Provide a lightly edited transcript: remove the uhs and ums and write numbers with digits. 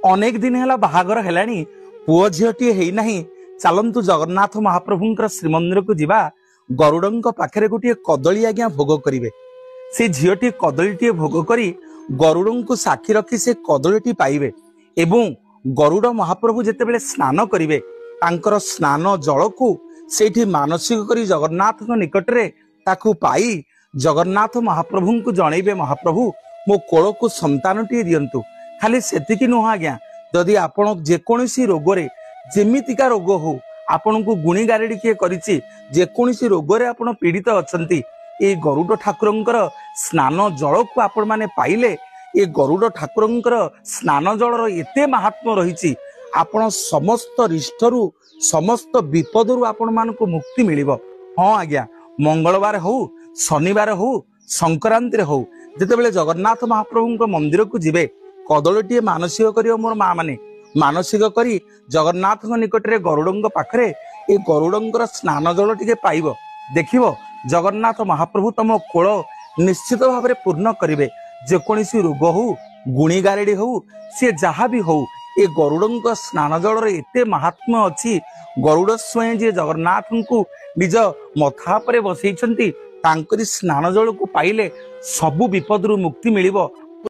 अनेक दिन है बाहागर है पुओ झीटी है ना चलतु जगन्नाथ महाप्रभुंर श्रीमंदिर को जीवा गरुड़ पाखे गोटे कदली आज्ञा भोग करेंगे से झीटी कदलीटे भोग करी गरुड़ को साक्षी रखी से कदलीटी पाइबे एवं गरुड़ महाप्रभु जितेबाला स्नान करेंगे तांकर स्नान जल को सेठी मानसिक करी जगन्नाथ निकटरे ताकू पाई जगन्नाथ महाप्रभु को जनइबे महाप्रभु मो कोल को संतानटी दिंतु खाली सेतिकी नुह आज्ञा जदि आपण जेकोसी रोगरे जेमितिका रोग हो आपण को गुणी गारेडी किए करिछि जेकोसी रोगरे आपण पीड़ित अछंती ए गरुड़ ठाकुरंकर स्नान जल को आपण माने पाइले ए गरुड़ ठाकुरंकर स्नान जलर एते महात्म्य रही आपण समस्त रिष्ठरु समस्त विपदरु आपण मान को मुक्ति मिलिबो। हाँ आज्ञा मंगलवार हो शनिवार हो संक्रांति हो जितेबाला जगन्नाथ महाप्रभु मंदिर को जीवे कदलीटे मानसिक करियो मोर माँ माने मानसिक करी जगन्नाथ निकटरे गरुड़ पाखरे ए गरुड़ स्नान जल टिके पाइब देखिबो जगन्नाथ महाप्रभु तम कोल निश्चित भाव में पूर्ण करेंगे जेकोसी रोग हो गुणी गारेडी हो सी जहाँ भी हो ए गरुड़ स्नान जल एते महात्म्य अच्छी गरुड़ स्वयं जी जगन्नाथ को निज मथा पर बसई स्नान जल को पाइले सबु विपद मुक्ति मिलिबो